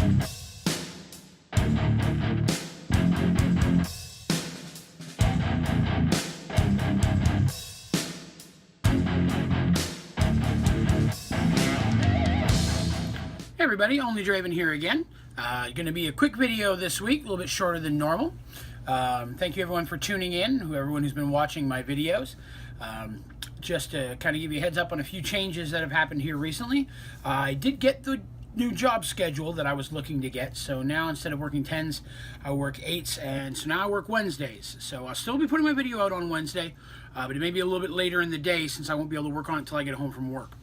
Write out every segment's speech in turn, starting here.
Hey everybody, onlydraven here again. Going to be a quick video this week, a little bit shorter than normal. Thank you everyone for tuning in, everyone who's been watching my videos. Just to kind of give you a heads up on a few changes that have happened here recently. I did get the new job schedule that I was looking to get, so now instead of working 10s, I work 8s, and so now I work Wednesdays. So I'll still be putting my video out on Wednesday, but it may be a little bit later in the day since I won't be able to work on it until I get home from work.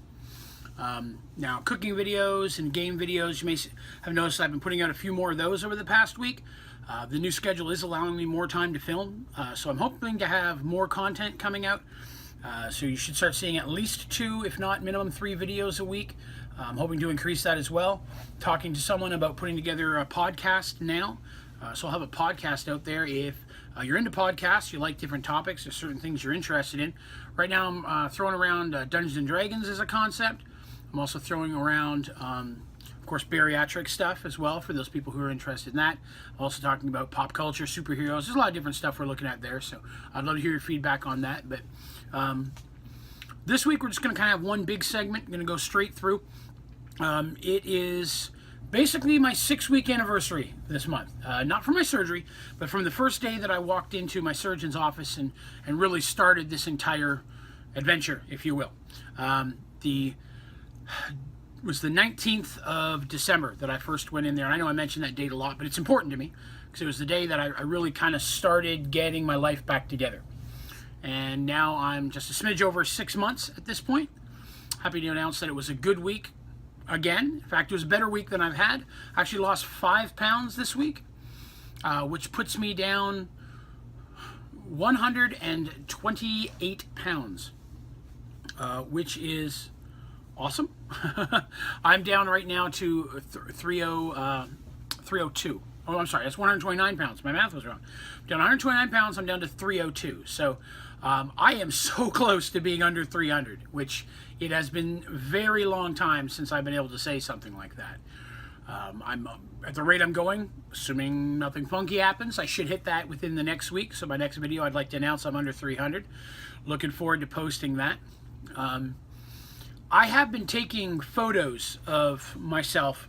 Now, cooking videos and game videos, you may have noticed I've been putting out a few more of those over the past week. The new schedule is allowing me more time to film, so I'm hoping to have more content coming out. So you should start seeing at least 2, if not minimum 3 videos a week. I'm hoping to increase that as well. Talking to someone about putting together a podcast now. So I'll have a podcast out there if you're into podcasts, you like different topics, there's certain things you're interested in. Right now I'm throwing around Dungeons and Dragons as a concept. I'm also throwing around, of course, bariatric stuff as well for those people who are interested in that. I'm also talking about pop culture, superheroes. There's a lot of different stuff we're looking at there, so I'd love to hear your feedback on that. But this week we're just going to kind of have one big segment. I'm going to go straight through. It is basically my 6-week anniversary this month. Not from my surgery, but from the first day that I walked into my surgeon's office and really started this entire adventure, if you will. Was the 19th of December that I first went in there. And I know I mentioned that date a lot, but it's important to me because it was the day that I really kind of started getting my life back together. And now I'm just a smidge over 6 months at this point. Happy to announce that it was a good week again. In fact, it was a better week than I've had. I actually lost 5 pounds this week, which puts me down 128 pounds, which is awesome. I'm down right now to 302. Oh, I'm sorry, that's 129 pounds. My math was wrong. I'm down 129 pounds, I'm down to 302. So I am so close to being under 300, which it has been a very long time since I've been able to say something like that. I'm at the rate I'm going, assuming nothing funky happens, I should hit that within the next week. So my next video, I'd like to announce I'm under 300. Looking forward to posting that. I have been taking photos of myself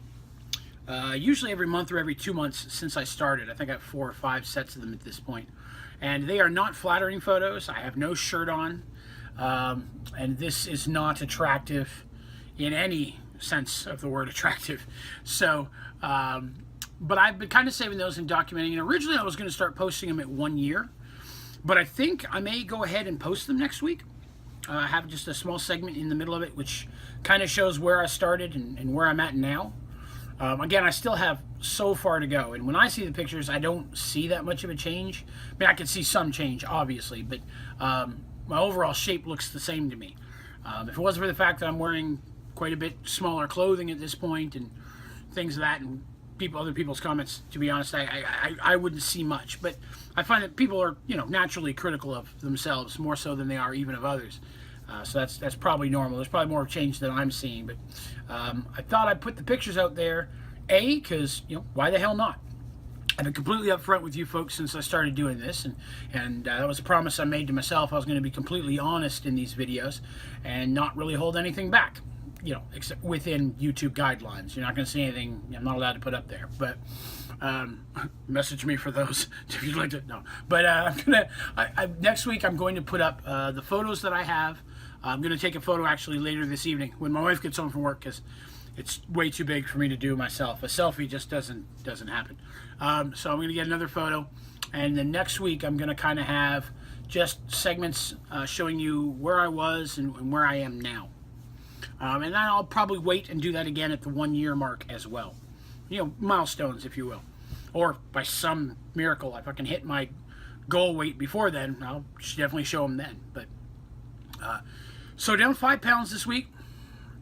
usually every month or every 2 months since I started. I think I have 4 or 5 sets of them at this point. And they are not flattering photos. I have no shirt on. And this is not attractive in any sense of the word attractive. So, but I've been kind of saving those and documenting. And originally I was going to start posting them at 1 year. But I think I may go ahead and post them next week. I have just a small segment in the middle of it which kind of shows where I started and where I'm at now. Again, I still have so far to go, and when I see the pictures I don't see that much of a change. I mean, I can see some change obviously, but my overall shape looks the same to me. If it wasn't for the fact that I'm wearing quite a bit smaller clothing at this point and things of that, and other people's comments, to be honest, I wouldn't see much. But I find that people are, naturally critical of themselves more so than they are even of others. So that's probably normal. There's probably more change than I'm seeing. But I thought I'd put the pictures out there, because why the hell not? I've been completely upfront with you folks since I started doing this, and that was a promise I made to myself. I was going to be completely honest in these videos and not really hold anything back. Except within YouTube guidelines. You're not going to see anything I'm not allowed to put up there. But message me for those if you'd like to. No, but next week I'm going to put up the photos that I have. I'm going to take a photo actually later this evening when my wife gets home from work, because it's way too big for me to do myself. A selfie just doesn't happen. So I'm going to get another photo, and then next week I'm going to kind of have just segments showing you where I was and where I am now. And then I'll probably wait and do that again at the 1 year mark as well. Milestones, if you will. Or by some miracle, if I can hit my goal weight before then, I'll definitely show them then. But so down 5 pounds this week,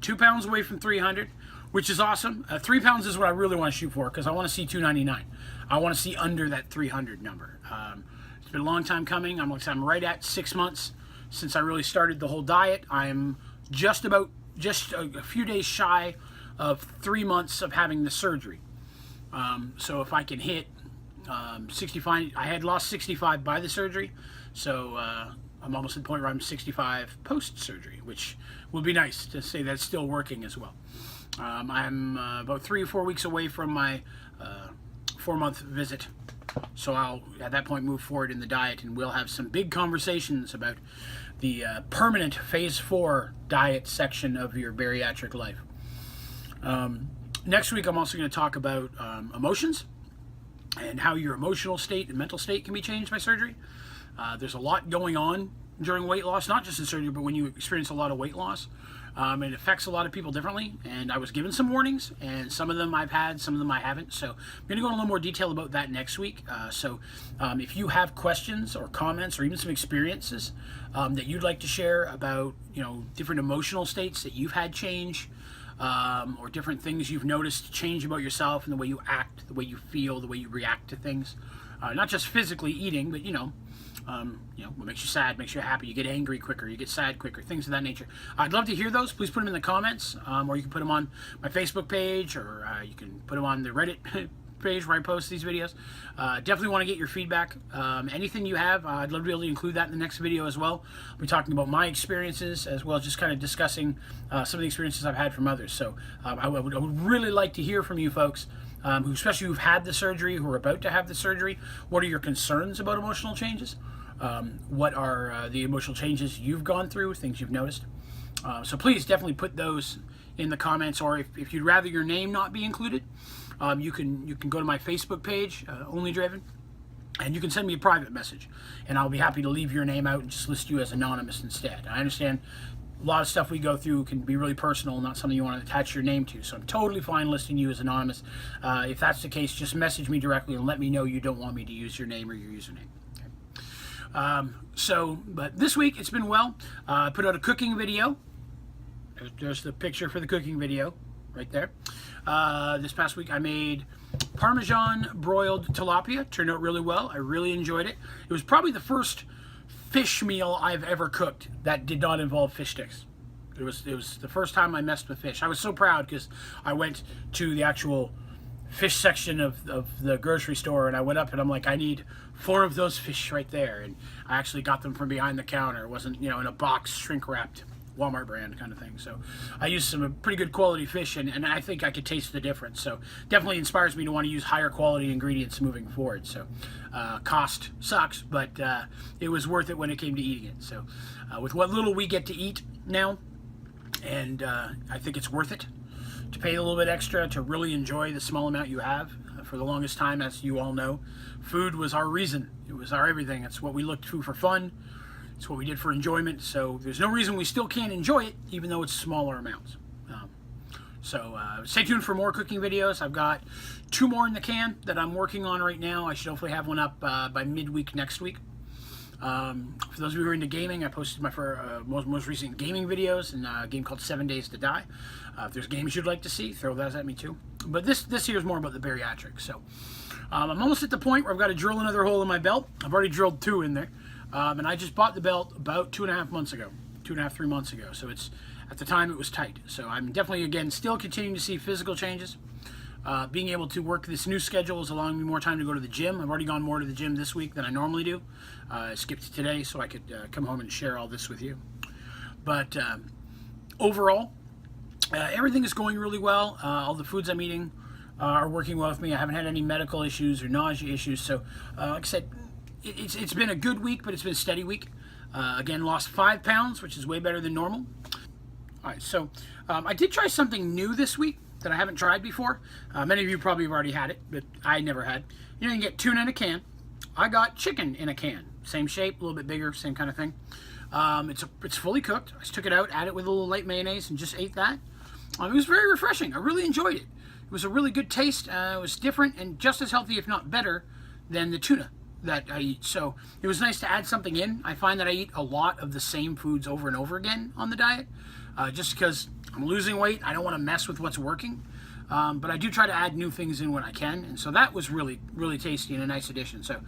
2 pounds away from 300, which is awesome. 3 pounds is what I really want to shoot for, because I want to see 299. I want to see under that 300 number. It's been a long time coming. I'm right at 6 months since I really started the whole diet. I'm just a few days shy of 3 months of having the surgery. So if I can hit 65, I had lost 65 by the surgery, so I'm almost at the point where I'm 65 post-surgery, which would be nice to say that's still working as well. I'm about 3 or 4 weeks away from my 4-month visit, so I'll at that point move forward in the diet, and we'll have some big conversations about the permanent phase 4 diet section of your bariatric life. Next week I'm also going to talk about emotions and how your emotional state and mental state can be changed by surgery. There's a lot going on during weight loss, not just in surgery, but when you experience a lot of weight loss. It affects a lot of people differently, and I was given some warnings, and some of them I've had, some of them I haven't. So I'm going to go in a little more detail about that next week. If you have questions or comments or even some experiences that you'd like to share about, different emotional states that you've had change, or different things you've noticed change about yourself and the way you act, the way you feel, the way you react to things, not just physically eating, but what makes you sad, makes you happy, you get angry quicker, you get sad quicker, things of that nature. I'd love to hear those. Please put them in the comments, or you can put them on my Facebook page, or you can put them on the Reddit page where I post these videos. Definitely want to get your feedback. Anything you have, I'd love to be able to include that in the next video as well. I'll be talking about my experiences as well as just kind of discussing some of the experiences I've had from others. So I would really like to hear from you folks, especially who've had the surgery, who are about to have the surgery. What are your concerns about emotional changes? What are the emotional changes you've gone through, things you've noticed? So please definitely put those in the comments, or if you'd rather your name not be included, you can go to my Facebook page, onlydraven, and you can send me a private message, and I'll be happy to leave your name out and just list you as anonymous instead. I understand a lot of stuff we go through can be really personal, not something you want to attach your name to, so I'm totally fine listing you as anonymous. If that's the case, just message me directly and let me know you don't want me to use your name or your username. But this week it's been well. I put out a cooking video. There's the picture for the cooking video right there. This past week I made Parmesan broiled tilapia. Turned out really well. I really enjoyed it. It was probably the first fish meal I've ever cooked that did not involve fish sticks. It was the first time I messed with fish. I was so proud because I went to the actual fish section of the grocery store, and I went up and I'm like, I need 4 of those fish right there, and I actually got them from behind the counter. It wasn't in a box shrink wrapped Walmart brand kind of thing. So I used some pretty good quality fish, and I think I could taste the difference. So definitely inspires me to want to use higher quality ingredients moving forward. So cost sucks, but it was worth it when it came to eating it. So with what little we get to eat now, and I think it's worth it to pay a little bit extra to really enjoy the small amount you have. For the longest time, as you all know, food was our reason. It was our everything. It's what we looked to for fun. It's what we did for enjoyment. So there's no reason we still can't enjoy it, even though it's smaller amounts. Stay tuned for more cooking videos. I've got 2 more in the can that I'm working on right now. I should hopefully have one up by midweek next week. For those of you who are into gaming, I posted my most recent gaming videos in a game called 7 Days to Die. If there's games you'd like to see, throw those at me too. But this here is more about the bariatrics. So I'm almost at the point where I've got to drill another hole in my belt. I've already drilled 2 in there. And I just bought the belt about 2.5 months ago, 2.5, 3 months ago. So at the time it was tight. So I'm definitely, again, still continuing to see physical changes. Being able to work this new schedule is allowing me more time to go to the gym. I've already gone more to the gym this week than I normally do. I skipped today so I could come home and share all this with you. But overall, everything is going really well. All the foods I'm eating are working well with me. I haven't had any medical issues or nausea issues. So like I said, it's been a good week, but it's been a steady week. Again, lost 5 pounds, which is way better than normal. All right, so I did try something new this week that I haven't tried before. Many of you probably have already had it, but I never had. You can get tuna in a can. I got chicken in a can. Same shape, a little bit bigger, same kind of thing. It's fully cooked. I just took it out, added it with a little light mayonnaise, and just ate that. It was very refreshing. I really enjoyed it. It was a really good taste. It was different and just as healthy, if not better, than the tuna that I eat. So it was nice to add something in. I find that I eat a lot of the same foods over and over again on the diet, just because I'm losing weight. I don't want to mess with what's working, but I do try to add new things in when I can, and so that was really, really tasty and a nice addition. So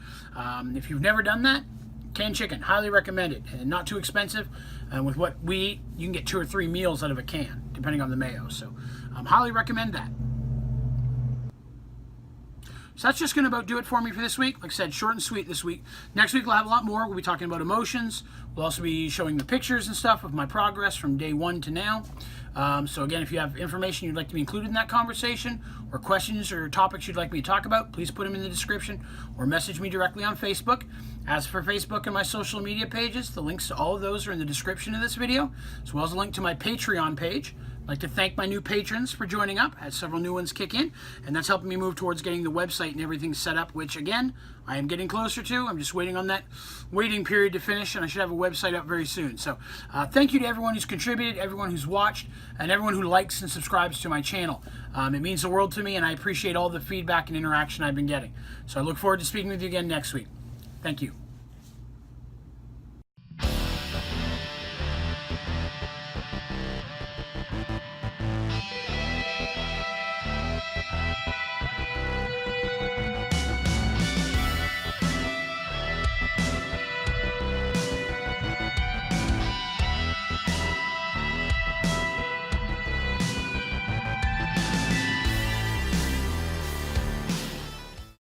if you've never done that, canned chicken, highly recommend it, and not too expensive. And with what we eat, you can get 2 or 3 meals out of a can, depending on the mayo. So highly recommend that. So that's just going to about do it for me for this week. Like I said, short and sweet this week. Next week we'll have a lot more. We'll be talking about emotions. We'll also be showing the pictures and stuff of my progress from day 1 to now. So again, if you have information you'd like to be included in that conversation, or questions or topics you'd like me to talk about, please put them in the description or message me directly on Facebook. As for Facebook and my social media pages, the links to all of those are in the description of this video, as well as a link to my Patreon page. I'd like to thank my new patrons for joining up. I had several new ones kick in, and that's helping me move towards getting the website and everything set up, which again, I am getting closer to. I'm just waiting on that waiting period to finish, and I should have a website up very soon. So thank you to everyone who's contributed, everyone who's watched, and everyone who likes and subscribes to my channel. It means the world to me, and I appreciate all the feedback and interaction I've been getting. So I look forward to speaking with you again next week. Thank you.